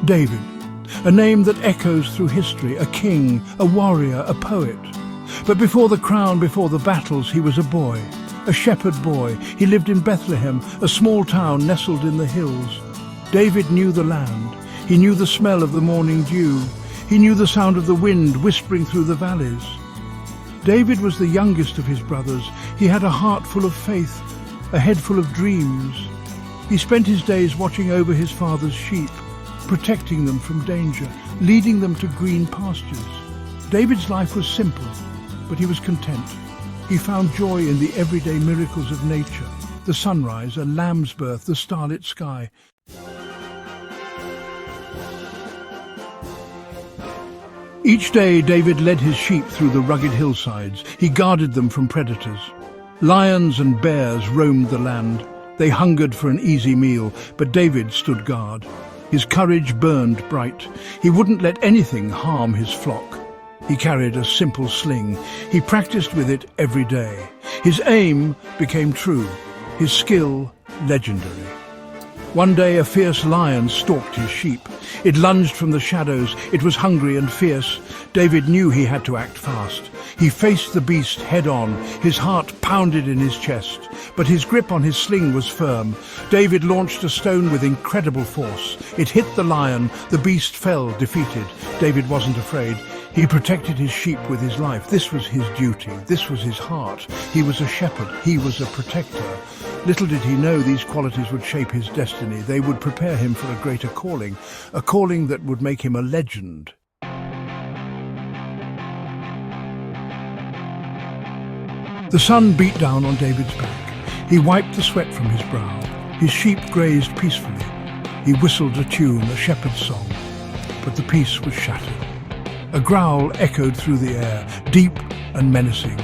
David, a name that echoes through history, a king, a warrior, a poet. But before the crown, before the battles, he was a boy, a shepherd boy. He lived in Bethlehem, a small town nestled in the hills. David knew the land. He knew the smell of the morning dew. He knew the sound of the wind whispering through the valleys. David was the youngest of his brothers. He had a heart full of faith, a head full of dreams. He spent his days watching over his father's sheep, protecting them from danger, leading them to green pastures. David's life was simple, but he was content. He found joy in the everyday miracles of nature, the sunrise, a lamb's birth, the starlit sky. Each day David led his sheep through the rugged hillsides. He guarded them from predators. Lions and bears roamed the land. They hungered for an easy meal, but David stood guard. His courage burned bright. He wouldn't let anything harm his flock. He carried a simple sling. He practiced with it every day. His aim became true, his skill legendary. One day a fierce lion stalked his sheep. It lunged from the shadows. It was hungry and fierce. David knew he had to act fast. He faced the beast head-on. His heart pounded in his chest, but his grip on his sling was firm. David launched a stone with incredible force. It hit the lion. The beast fell, defeated. David wasn't afraid. He protected his sheep with his life. This was his duty. This was his heart. He was a shepherd. He was a protector. Little did he know these qualities would shape his destiny. They would prepare him for a greater calling, a calling that would make him a legend. The sun beat down on David's back. He wiped the sweat from his brow. His sheep grazed peacefully. He whistled a tune, a shepherd's song. But the peace was shattered. A growl echoed through the air, deep and menacing.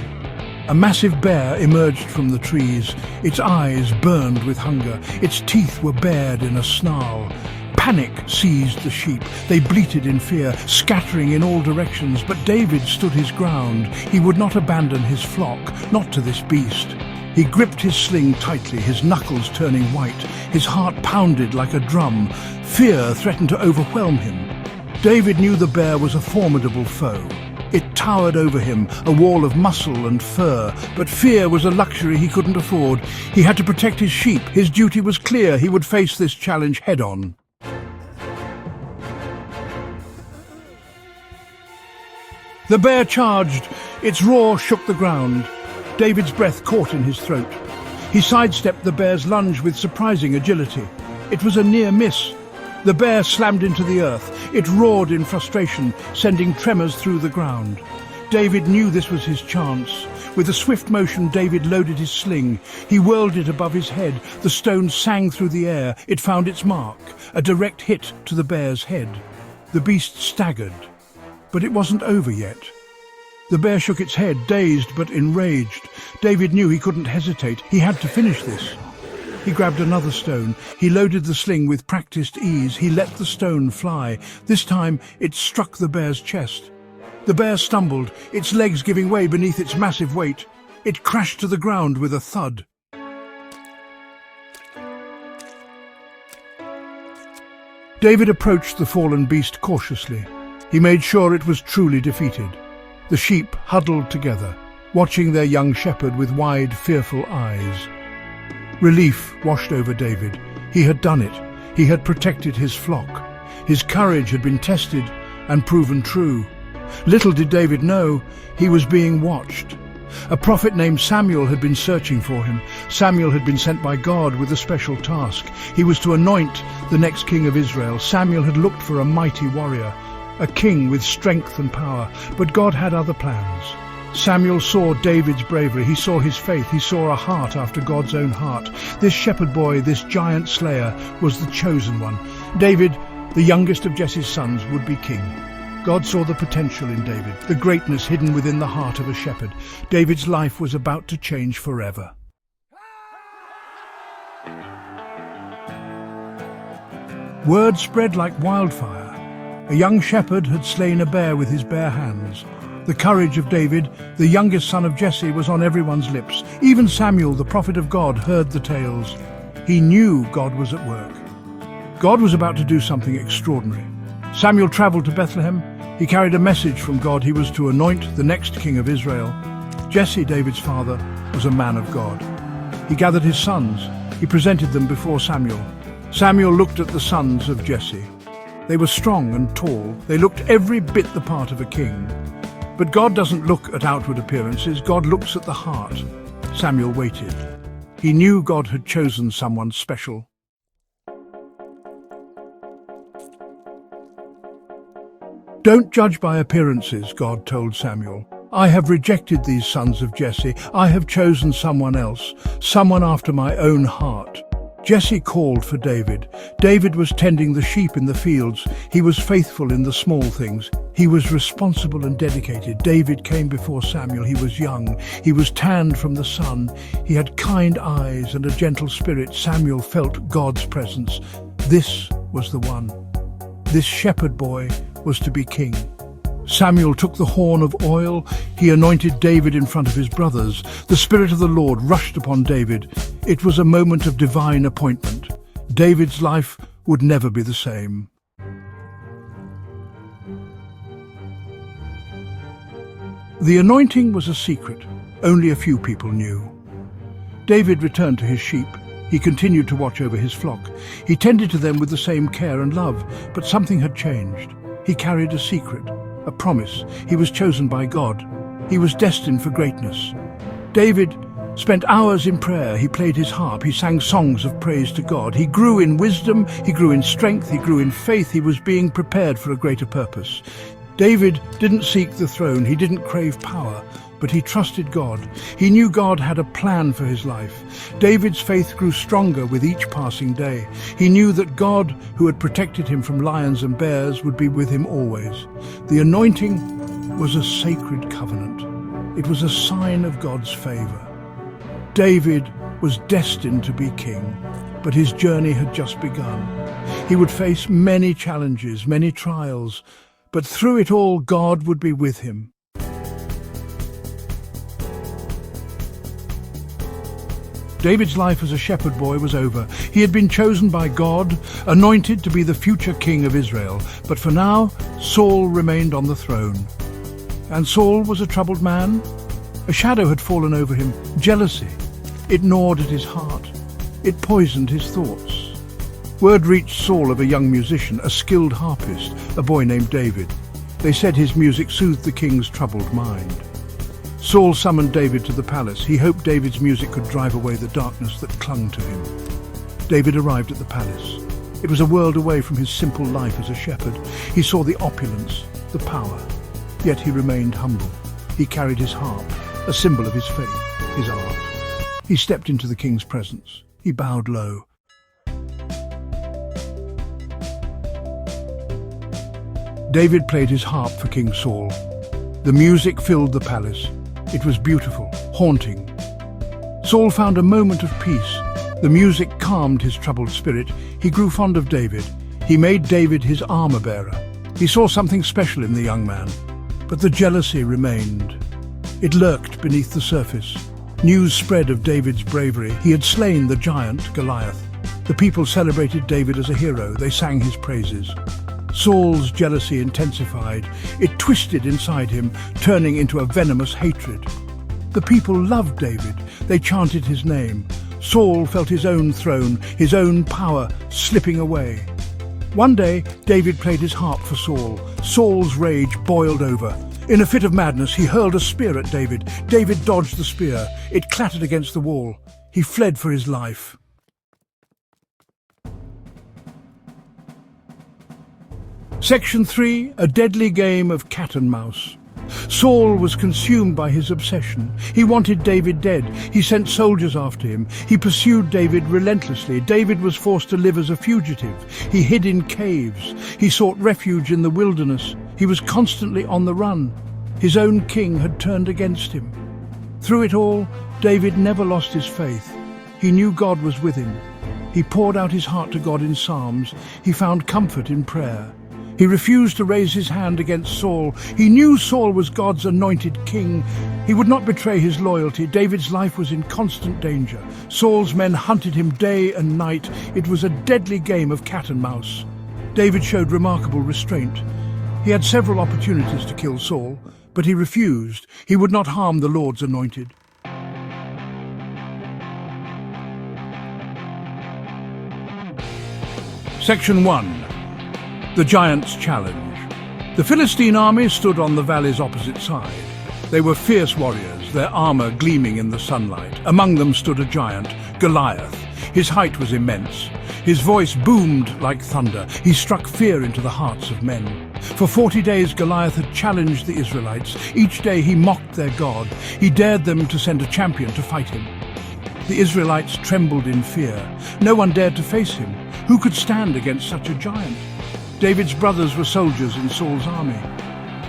A massive bear emerged from the trees. Its eyes burned with hunger. Its teeth were bared in a snarl. Panic seized the sheep. They bleated in fear, scattering in all directions. But David stood his ground. He would not abandon his flock, not to this beast. He gripped his sling tightly, his knuckles turning white. His heart pounded like a drum. Fear threatened to overwhelm him. David knew the bear was a formidable foe. It towered over him, a wall of muscle and fur, but fear was a luxury he couldn't afford. He had to protect his sheep. His duty was clear. He would face this challenge head-on. The bear charged. Its roar shook the ground. David's breath caught in his throat. He sidestepped the bear's lunge with surprising agility. It was a near miss. The bear slammed into the earth. It roared in frustration, sending tremors through the ground. David knew this was his chance. With a swift motion, David loaded his sling. He whirled it above his head. The stone sang through the air. It found its mark, a direct hit to the bear's head. The beast staggered, but it wasn't over yet. The bear shook its head, dazed but enraged. David knew he couldn't hesitate. He had to finish this. He grabbed another stone. He loaded the sling with practiced ease. He let the stone fly. This time, it struck the bear's chest. The bear stumbled, its legs giving way beneath its massive weight. It crashed to the ground with a thud. David approached the fallen beast cautiously. He made sure it was truly defeated. The sheep huddled together, watching their young shepherd with wide, fearful eyes. Relief washed over David. He had done it. He had protected his flock. His courage had been tested and proven true. Little did David know, he was being watched. A prophet named Samuel had been searching for him. Samuel had been sent by God with a special task. He was to anoint the next king of Israel. Samuel had looked for a mighty warrior, a king with strength and power, but God had other plans. Samuel saw David's bravery. He saw his faith. He saw a heart after God's own heart. This shepherd boy, this giant slayer, was the chosen one. David, the youngest of Jesse's sons, would be king. God saw the potential in David, the greatness hidden within the heart of a shepherd. David's life was about to change forever. Word spread like wildfire. A young shepherd had slain a bear with his bare hands. The courage of David, the youngest son of Jesse, was on everyone's lips. Even Samuel, the prophet of God, heard the tales. He knew God was at work. God was about to do something extraordinary. Samuel traveled to Bethlehem. He carried a message from God. He was to anoint the next king of Israel. Jesse, David's father, was a man of God. He gathered his sons. He presented them before Samuel. Samuel looked at the sons of Jesse. They were strong and tall. They looked every bit the part of a king. But God doesn't look at outward appearances. God looks at the heart. Samuel waited. He knew God had chosen someone special. Don't judge by appearances, God told Samuel. I have rejected these sons of Jesse. I have chosen someone else, someone after my own heart. Jesse called for David. David was tending the sheep in the fields. He was faithful in the small things. He was responsible and dedicated. David came before Samuel. He was young. He was tanned from the sun. He had kind eyes and a gentle spirit. Samuel felt God's presence. This was the one. This shepherd boy was to be king. Samuel took the horn of oil. He anointed David in front of his brothers. The Spirit of the Lord rushed upon David. It was a moment of divine appointment. David's life would never be the same. The anointing was a secret. Only a few people knew. David returned to his sheep. He continued to watch over his flock. He tended to them with the same care and love, but something had changed. He carried a secret, a promise. He was chosen by God. He was destined for greatness. David spent hours in prayer. He played his harp. He sang songs of praise to God. He grew in wisdom. He grew in strength. He grew in faith. He was being prepared for a greater purpose. David didn't seek the throne. He didn't crave power, but he trusted God. He knew God had a plan for his life. David's faith grew stronger with each passing day. He knew that God, who had protected him from lions and bears, would be with him always. The anointing was a sacred covenant. It was a sign of God's favor. David was destined to be king, but his journey had just begun. He would face many challenges, many trials, but through it all, God would be with him. David's life as a shepherd boy was over. He had been chosen by God, anointed to be the future king of Israel. But for now, Saul remained on the throne. And Saul was a troubled man. A shadow had fallen over him, jealousy. It gnawed at his heart. It poisoned his thoughts. Word reached Saul of a young musician, a skilled harpist, a boy named David. They said his music soothed the king's troubled mind. Saul summoned David to the palace. He hoped David's music could drive away the darkness that clung to him. David arrived at the palace. It was a world away from his simple life as a shepherd. He saw the opulence, the power, yet he remained humble. He carried his harp, a symbol of his faith, his art. He stepped into the king's presence. He bowed low. David played his harp for King Saul. The music filled the palace. It was beautiful, haunting. Saul found a moment of peace. The music calmed his troubled spirit. He grew fond of David. He made David his armor-bearer. He saw something special in the young man. But the jealousy remained. It lurked beneath the surface. News spread of David's bravery. He had slain the giant Goliath. The people celebrated David as a hero. They sang his praises. Saul's jealousy intensified. It twisted inside him, turning into a venomous hatred. The people loved David. They chanted his name. Saul felt his own throne, his own power slipping away. One day, David played his harp for Saul. Saul's rage boiled over. In a fit of madness, he hurled a spear at David. David dodged the spear. It clattered against the wall. He fled for his life. Section 3, a deadly game of cat and mouse. Saul was consumed by his obsession. He wanted David dead. He sent soldiers after him. He pursued David relentlessly. David was forced to live as a fugitive. He hid in caves. He sought refuge in the wilderness. He was constantly on the run. His own king had turned against him. Through it all, David never lost his faith. He knew God was with him. He poured out his heart to God in psalms. He found comfort in prayer. He refused to raise his hand against Saul. He knew Saul was God's anointed king. He would not betray his loyalty. David's life was in constant danger. Saul's men hunted him day and night. It was a deadly game of cat and mouse. David showed remarkable restraint. He had several opportunities to kill Saul, but he refused. He would not harm the Lord's anointed. Section 1. The Giant's Challenge. The Philistine army stood on the valley's opposite side. They were fierce warriors, their armor gleaming in the sunlight. Among them stood a giant, Goliath. His height was immense. His voice boomed like thunder. He struck fear into the hearts of men. For 40 days Goliath had challenged the Israelites. Each day he mocked their God. He dared them to send a champion to fight him. The Israelites trembled in fear. No one dared to face him. Who could stand against such a giant? David's brothers were soldiers in Saul's army.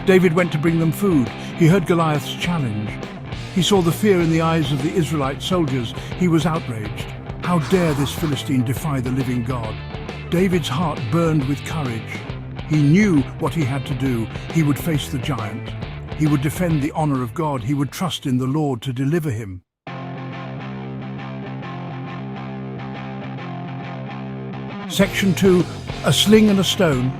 David went to bring them food. He heard Goliath's challenge. He saw the fear in the eyes of the Israelite soldiers. He was outraged. How dare this Philistine defy the living God? David's heart burned with courage. He knew what he had to do. He would face the giant. He would defend the honor of God. He would trust in the Lord to deliver him. Section 2. A Sling and a Stone.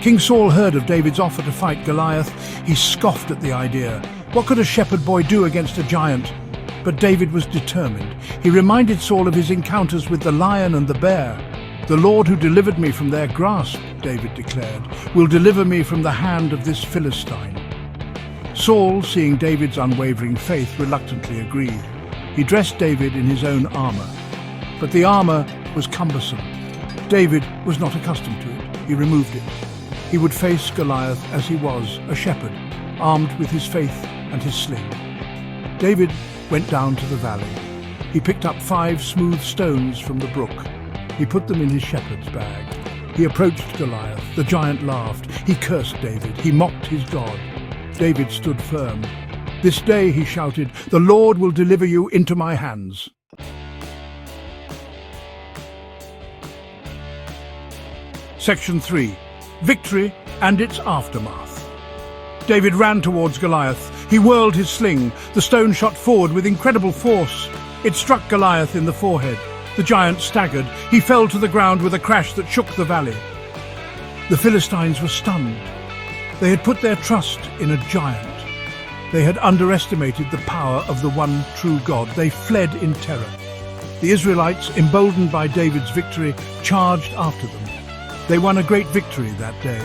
King Saul heard of David's offer to fight Goliath. He scoffed at the idea. What could a shepherd boy do against a giant? But David was determined. He reminded Saul of his encounters with the lion and the bear. "The Lord who delivered me from their grasp," David declared, "will deliver me from the hand of this Philistine." Saul, seeing David's unwavering faith, reluctantly agreed. He dressed David in his own armor. But the armor was cumbersome. David was not accustomed to it. He removed it. He would face Goliath as he was, a shepherd, armed with his faith and his sling. David went down to the valley. He picked up 5 smooth stones from the brook. He put them in his shepherd's bag. He approached Goliath. The giant laughed. He cursed David. He mocked his God. David stood firm. "This day," he shouted, "the Lord will deliver you into my hands." Section 3. Victory and its aftermath. David ran towards Goliath. He whirled his sling. The stone shot forward with incredible force. It struck Goliath in the forehead. The giant staggered. He fell to the ground with a crash that shook the valley. The Philistines were stunned. They had put their trust in a giant. They had underestimated the power of the one true God. They fled in terror. The Israelites, emboldened by David's victory, charged after them. They won a great victory that day.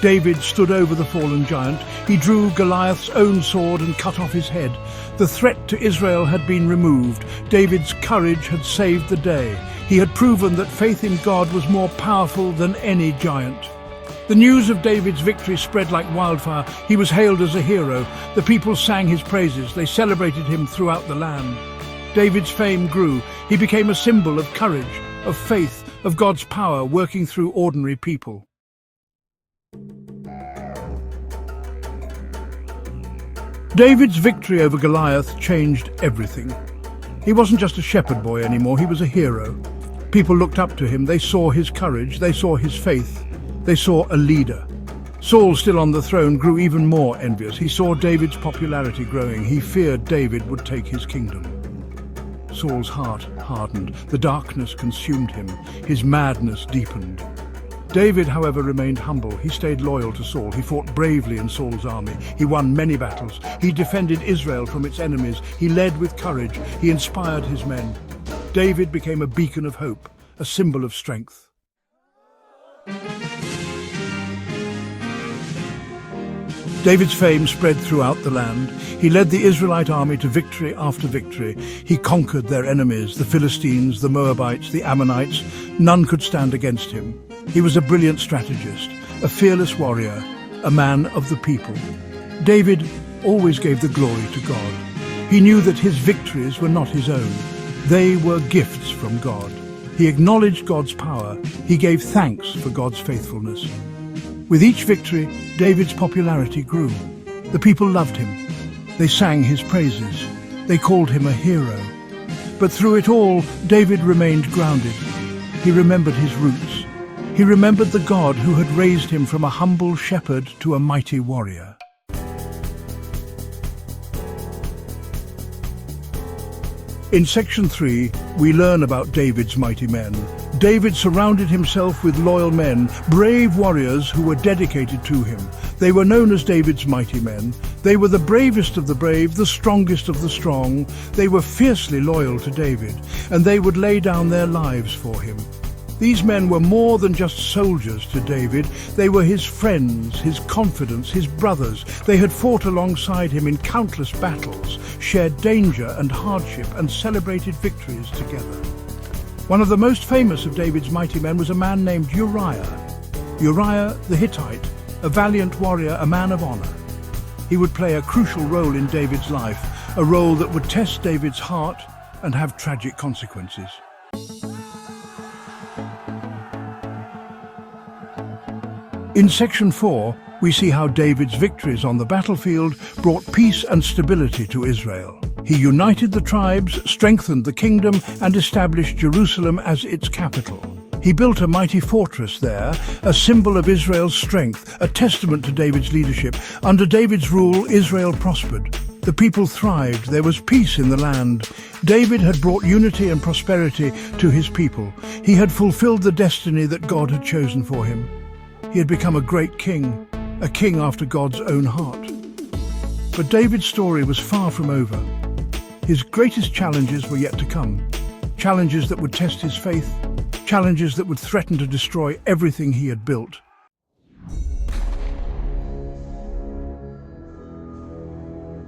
David stood over the fallen giant. He drew Goliath's own sword and cut off his head. The threat to Israel had been removed. David's courage had saved the day. He had proven that faith in God was more powerful than any giant. The news of David's victory spread like wildfire. He was hailed as a hero. The people sang his praises. They celebrated him throughout the land. David's fame grew. He became a symbol of courage, of faith, of God's power working through ordinary people. David's victory over Goliath changed everything. He wasn't just a shepherd boy anymore, he was a hero. People looked up to him, they saw his courage, they saw his faith, they saw a leader. Saul, still on the throne, grew even more envious. He saw David's popularity growing. He feared David would take his kingdom. Saul's heart hardened. The darkness consumed him. His madness deepened. David, however, remained humble. He stayed loyal to Saul. He fought bravely in Saul's army. He won many battles. He defended Israel from its enemies. He led with courage. He inspired his men. David became a beacon of hope, a symbol of strength. David's fame spread throughout the land. He led the Israelite army to victory after victory. He conquered their enemies, the Philistines, the Moabites, the Ammonites. None could stand against him. He was a brilliant strategist, a fearless warrior, a man of the people. David always gave the glory to God. He knew that his victories were not his own. They were gifts from God. He acknowledged God's power. He gave thanks for God's faithfulness. With each victory, David's popularity grew. The people loved him. They sang his praises. They called him a hero. But through it all, David remained grounded. He remembered his roots. He remembered the God who had raised him from a humble shepherd to a mighty warrior. In Section 3, we learn about David's mighty men. David surrounded himself with loyal men, brave warriors who were dedicated to him. They were known as David's mighty men. They were the bravest of the brave, the strongest of the strong. They were fiercely loyal to David, and they would lay down their lives for him. These men were more than just soldiers to David. They were his friends, his confidants, his brothers. They had fought alongside him in countless battles, shared danger and hardship, and celebrated victories together. One of the most famous of David's mighty men was a man named Uriah. Uriah the Hittite, a valiant warrior, a man of honor. He would play a crucial role in David's life, a role that would test David's heart and have tragic consequences. In Section 4, we see how David's victories on the battlefield brought peace and stability to Israel. He united the tribes, strengthened the kingdom, and established Jerusalem as its capital. He built a mighty fortress there, a symbol of Israel's strength, a testament to David's leadership. Under David's rule, Israel prospered. The people thrived. There was peace in the land. David had brought unity and prosperity to his people. He had fulfilled the destiny that God had chosen for him. He had become a great king, a king after God's own heart. But David's story was far from over. His greatest challenges were yet to come. Challenges that would test his faith, challenges that would threaten to destroy everything he had built.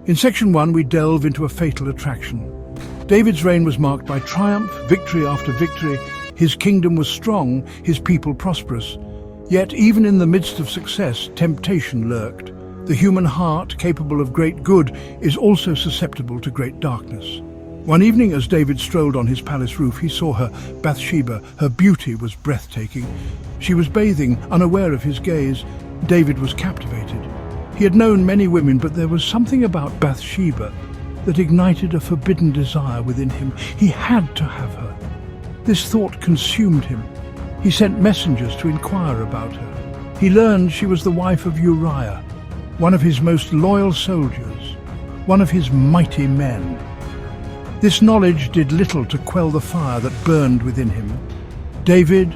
In Section 1, we delve into a fatal attraction. David's reign was marked by triumph, victory after victory. His kingdom was strong, his people prosperous. Yet, even in the midst of success, temptation lurked. The human heart, capable of great good, is also susceptible to great darkness. One evening, as David strolled on his palace roof, he saw her, Bathsheba. Her beauty was breathtaking. She was bathing, unaware of his gaze. David was captivated. He had known many women, but there was something about Bathsheba that ignited a forbidden desire within him. He had to have her. This thought consumed him. He sent messengers to inquire about her. He learned she was the wife of Uriah, one of his most loyal soldiers, one of his mighty men. This knowledge did little to quell the fire that burned within him. David,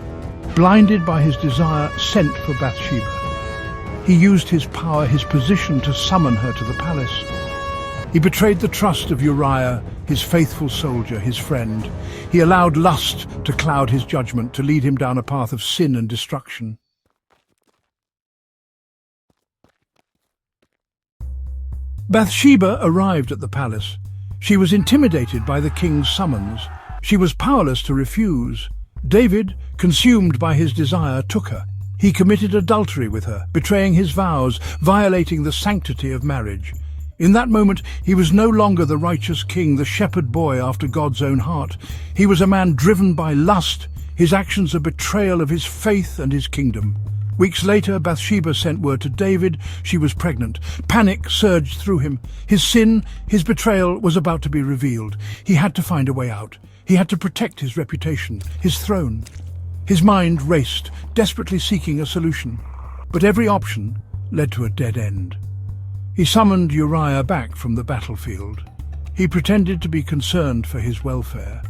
blinded by his desire, sent for Bathsheba. He used his power, his position, to summon her to the palace. He betrayed the trust of Uriah, his faithful soldier, his friend. He allowed lust to cloud his judgment, to lead him down a path of sin and destruction. Bathsheba arrived at the palace. She was intimidated by the king's summons. She was powerless to refuse. David, consumed by his desire, took her. He committed adultery with her, betraying his vows, violating the sanctity of marriage. In that moment, he was no longer the righteous king, the shepherd boy after God's own heart. He was a man driven by lust, his actions a betrayal of his faith and his kingdom. Weeks later, Bathsheba sent word to David she was pregnant. Panic surged through him. His sin, his betrayal, was about to be revealed. He had to find a way out. He had to protect his reputation, his throne. His mind raced, desperately seeking a solution. But every option led to a dead end. He summoned Uriah back from the battlefield. He pretended to be concerned for his welfare.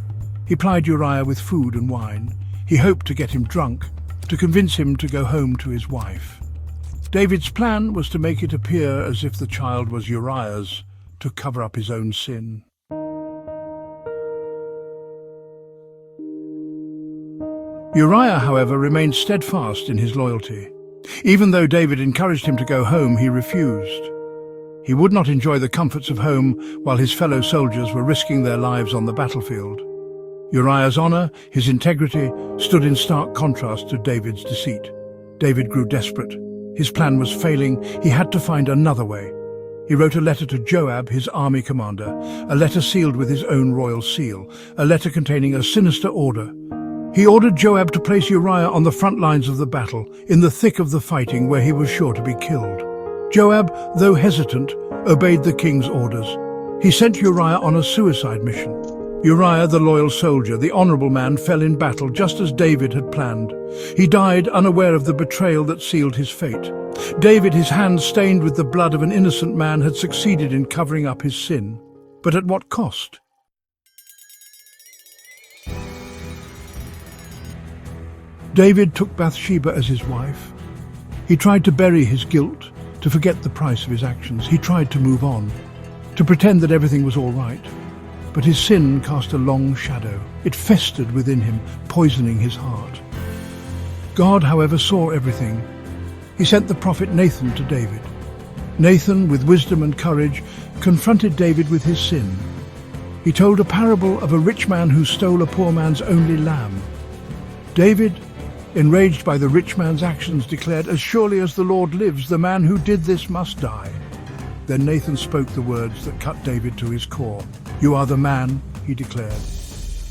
He plied Uriah with food and wine. He hoped to get him drunk, to convince him to go home to his wife. David's plan was to make it appear as if the child was Uriah's, to cover up his own sin. Uriah, however, remained steadfast in his loyalty. Even though David encouraged him to go home, he refused. He would not enjoy the comforts of home while his fellow soldiers were risking their lives on the battlefield. Uriah's honor, his integrity, stood in stark contrast to David's deceit. David grew desperate. His plan was failing. He had to find another way. He wrote a letter to Joab, his army commander, a letter sealed with his own royal seal, a letter containing a sinister order. He ordered Joab to place Uriah on the front lines of the battle, in the thick of the fighting where he was sure to be killed. Joab, though hesitant, obeyed the king's orders. He sent Uriah on a suicide mission. Uriah, the loyal soldier, the honorable man, fell in battle just as David had planned. He died unaware of the betrayal that sealed his fate. David, his hands stained with the blood of an innocent man, had succeeded in covering up his sin. But at what cost? David took Bathsheba as his wife. He tried to bury his guilt, to forget the price of his actions. He tried to move on, to pretend that everything was all right. But his sin cast a long shadow. It festered within him, poisoning his heart. God, however, saw everything. He sent the prophet Nathan to David. Nathan, with wisdom and courage, confronted David with his sin. He told a parable of a rich man who stole a poor man's only lamb. David, enraged by the rich man's actions, declared, "As surely as the Lord lives, the man who did this must die." Then Nathan spoke the words that cut David to his core. "You are the man," he declared.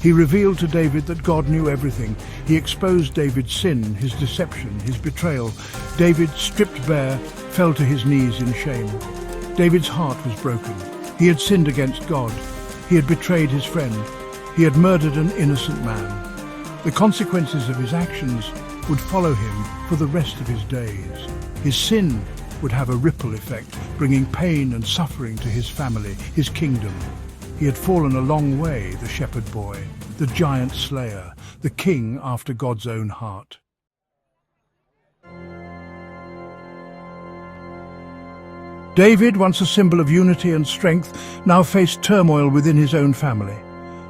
He revealed to David that God knew everything. He exposed David's sin, his deception, his betrayal. David, stripped bare, fell to his knees in shame. David's heart was broken. He had sinned against God. He had betrayed his friend. He had murdered an innocent man. The consequences of his actions would follow him for the rest of his days. His sin would have a ripple effect, bringing pain and suffering to his family, his kingdom. He had fallen a long way, the shepherd boy, the giant slayer, the king after God's own heart. David, once a symbol of unity and strength, now faced turmoil within his own family.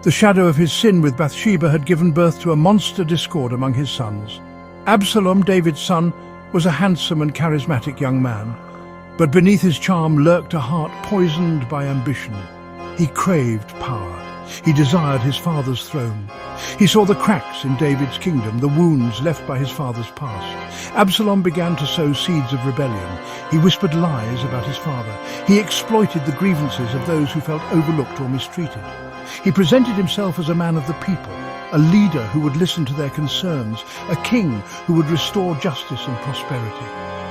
The shadow of his sin with Bathsheba had given birth to a monster discord among his sons. Absalom, David's son, was a handsome and charismatic young man, but beneath his charm lurked a heart poisoned by ambition. He craved power. He desired his father's throne. He saw the cracks in David's kingdom, the wounds left by his father's past. Absalom began to sow seeds of rebellion. He whispered lies about his father. He exploited the grievances of those who felt overlooked or mistreated. He presented himself as a man of the people, a leader who would listen to their concerns, a king who would restore justice and prosperity.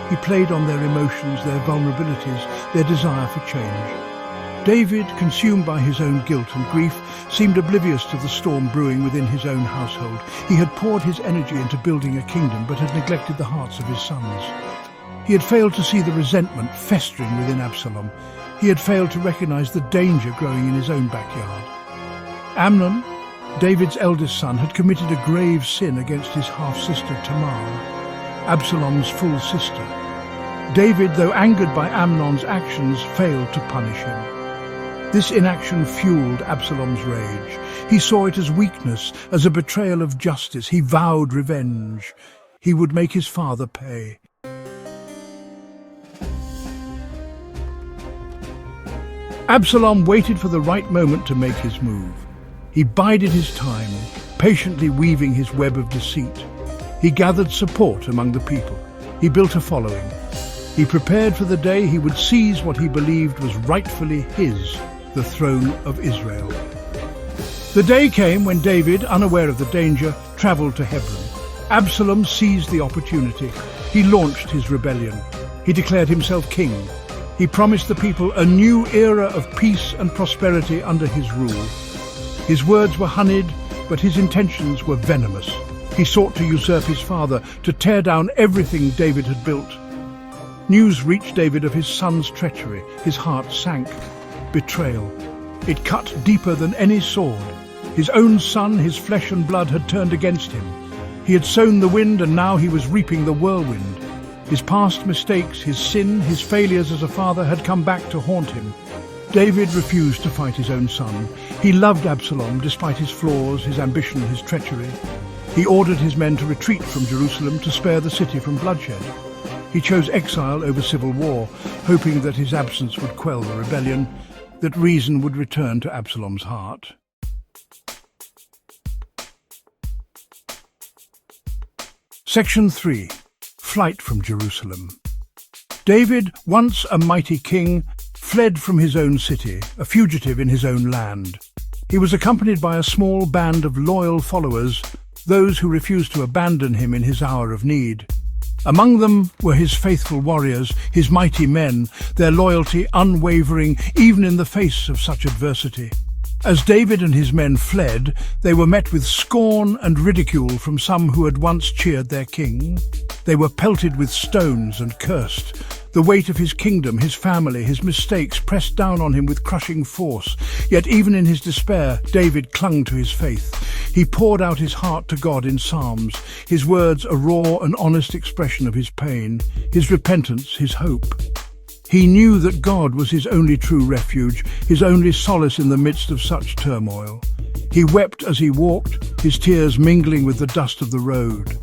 He played on their emotions, their vulnerabilities, their desire for change. David, consumed by his own guilt and grief, seemed oblivious to the storm brewing within his own household. He had poured his energy into building a kingdom, but had neglected the hearts of his sons. He had failed to see the resentment festering within Absalom. He had failed to recognize the danger growing in his own backyard. Amnon, David's eldest son, had committed a grave sin against his half-sister Tamar, Absalom's full sister. David, though angered by Amnon's actions, failed to punish him. This inaction fueled Absalom's rage. He saw it as weakness, as a betrayal of justice. He vowed revenge. He would make his father pay. Absalom waited for the right moment to make his move. He bided his time, patiently weaving his web of deceit. He gathered support among the people. He built a following. He prepared for the day he would seize what he believed was rightfully his, the throne of Israel. The day came when David, unaware of the danger, traveled to Hebron. Absalom seized the opportunity. He launched his rebellion. He declared himself king. He promised the people a new era of peace and prosperity under his rule. His words were honeyed, but his intentions were venomous. He sought to usurp his father, to tear down everything David had built. News reached David of his son's treachery. His heart sank. Betrayal. It cut deeper than any sword. His own son, his flesh and blood, had turned against him. He had sown the wind, and now he was reaping the whirlwind. His past mistakes, his sin, his failures as a father had come back to haunt him. David refused to fight his own son. He loved Absalom despite his flaws, his ambition, his treachery. He ordered his men to retreat from Jerusalem to spare the city from bloodshed. He chose exile over civil war, hoping that his absence would quell the rebellion, that reason would return to Absalom's heart. Section 3. Flight from Jerusalem. David, once a mighty king, fled from his own city, a fugitive in his own land. He was accompanied by a small band of loyal followers, those who refused to abandon him in his hour of need. Among them were his faithful warriors, his mighty men, their loyalty unwavering even in the face of such adversity. As David and his men fled, they were met with scorn and ridicule from some who had once cheered their king. They were pelted with stones and cursed. The weight of his kingdom, his family, his mistakes pressed down on him with crushing force. Yet even in his despair, David clung to his faith. He poured out his heart to God in psalms, his words a raw and honest expression of his pain, his repentance, his hope. He knew that God was his only true refuge, his only solace in the midst of such turmoil. He wept as he walked, his tears mingling with the dust of the road.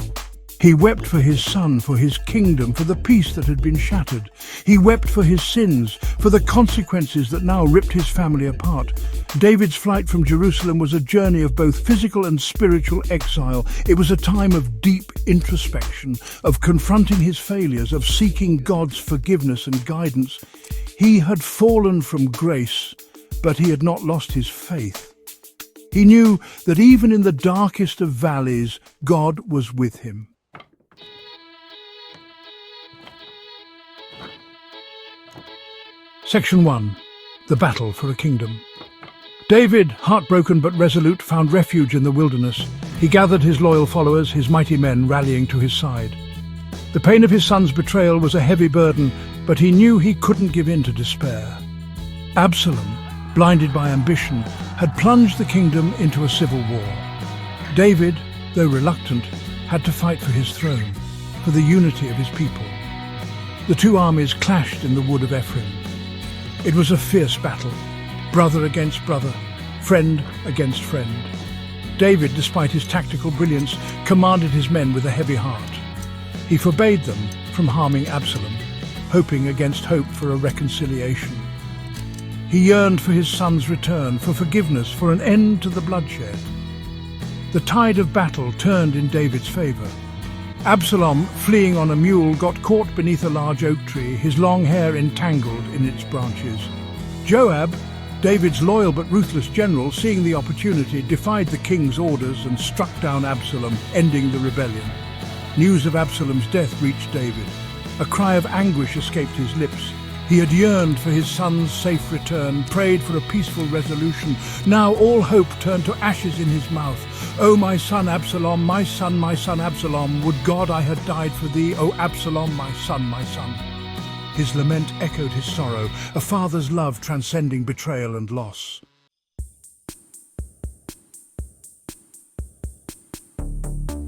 He wept for his son, for his kingdom, for the peace that had been shattered. He wept for his sins, for the consequences that now ripped his family apart. David's flight from Jerusalem was a journey of both physical and spiritual exile. It was a time of deep introspection, of confronting his failures, of seeking God's forgiveness and guidance. He had fallen from grace, but he had not lost his faith. He knew that even in the darkest of valleys, God was with him. Section 1. The Battle for a Kingdom. David, heartbroken but resolute, found refuge in the wilderness. He gathered his loyal followers, his mighty men rallying to his side. The pain of his son's betrayal was a heavy burden, but he knew he couldn't give in to despair. Absalom, blinded by ambition, had plunged the kingdom into a civil war. David, though reluctant, had to fight for his throne, for the unity of his people. The two armies clashed in the wood of Ephraim. It was a fierce battle, brother against brother, friend against friend. David, despite his tactical brilliance, commanded his men with a heavy heart. He forbade them from harming Absalom, hoping against hope for a reconciliation. He yearned for his son's return, for forgiveness, for an end to the bloodshed. The tide of battle turned in David's favor. Absalom, fleeing on a mule, got caught beneath a large oak tree, his long hair entangled in its branches. Joab, David's loyal but ruthless general, seeing the opportunity, defied the king's orders and struck down Absalom, ending the rebellion. News of Absalom's death reached David. A cry of anguish escaped his lips. He had yearned for his son's safe return, prayed for a peaceful resolution. Now all hope turned to ashes in his mouth. "O my son Absalom, my son Absalom, would God I had died for thee, O Absalom, my son, my son." His lament echoed his sorrow, a father's love transcending betrayal and loss.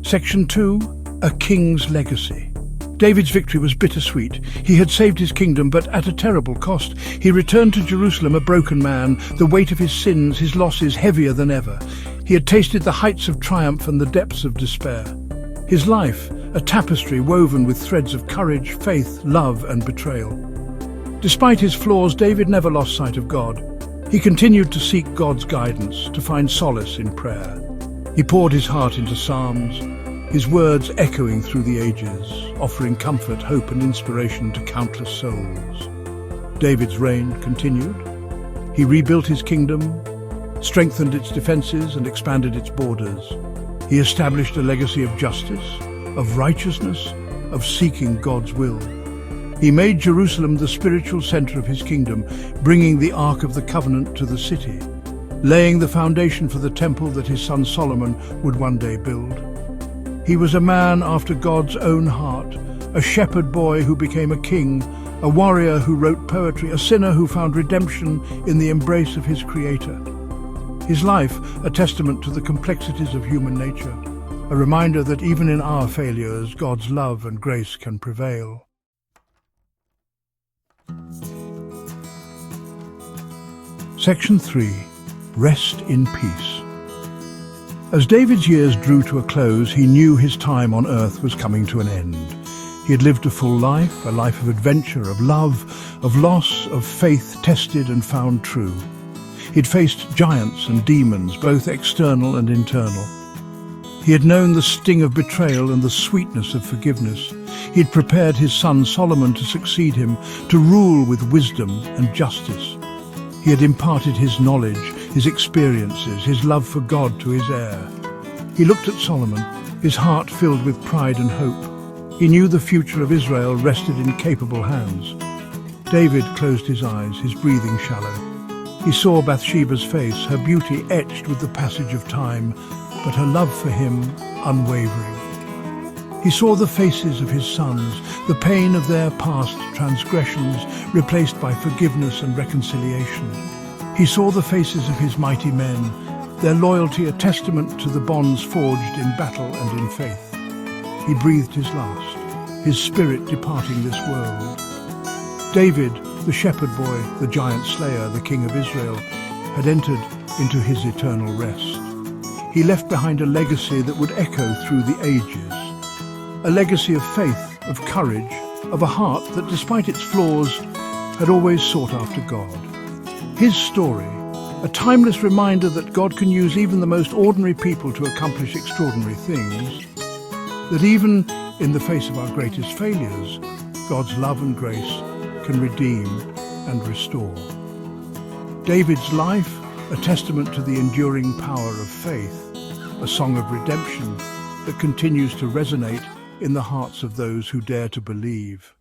Section 2. A King's Legacy. David's victory was bittersweet. He had saved his kingdom, but at a terrible cost. He returned to Jerusalem a broken man, the weight of his sins, his losses, heavier than ever. He had tasted the heights of triumph and the depths of despair. His life, a tapestry woven with threads of courage, faith, love, and betrayal. Despite his flaws, David never lost sight of God. He continued to seek God's guidance, to find solace in prayer. He poured his heart into psalms, his words echoing through the ages, offering comfort, hope, and inspiration to countless souls. David's reign continued. He rebuilt his kingdom, strengthened its defenses, and expanded its borders. He established a legacy of justice, of righteousness, of seeking God's will. He made Jerusalem the spiritual center of his kingdom, bringing the Ark of the Covenant to the city, laying the foundation for the temple that his son Solomon would one day build. He was a man after God's own heart, a shepherd boy who became a king, a warrior who wrote poetry, a sinner who found redemption in the embrace of his Creator. His life, a testament to the complexities of human nature, a reminder that even in our failures, God's love and grace can prevail. Section 3. Rest in Peace. As David's years drew to a close, he knew his time on earth was coming to an end. He had lived a full life, a life of adventure, of love, of loss, of faith tested and found true. He'd faced giants and demons, both external and internal. He had known the sting of betrayal and the sweetness of forgiveness. He'd prepared his son Solomon to succeed him, to rule with wisdom and justice. He had imparted his knowledge, his experiences, his love for God to his heir. He looked at Solomon, his heart filled with pride and hope. He knew the future of Israel rested in capable hands. David closed his eyes, his breathing shallow. He saw Bathsheba's face, her beauty etched with the passage of time, but her love for him unwavering. He saw the faces of his sons, the pain of their past transgressions replaced by forgiveness and reconciliation. He saw the faces of his mighty men, their loyalty a testament to the bonds forged in battle and in faith. He breathed his last, his spirit departing this world. David, the shepherd boy, the giant slayer, the king of Israel, had entered into his eternal rest. He left behind a legacy that would echo through the ages. A legacy of faith, of courage, of a heart that, despite its flaws, had always sought after God. His story, a timeless reminder that God can use even the most ordinary people to accomplish extraordinary things, that even in the face of our greatest failures, God's love and grace can redeem and restore. David's life, a testament to the enduring power of faith, a song of redemption that continues to resonate in the hearts of those who dare to believe.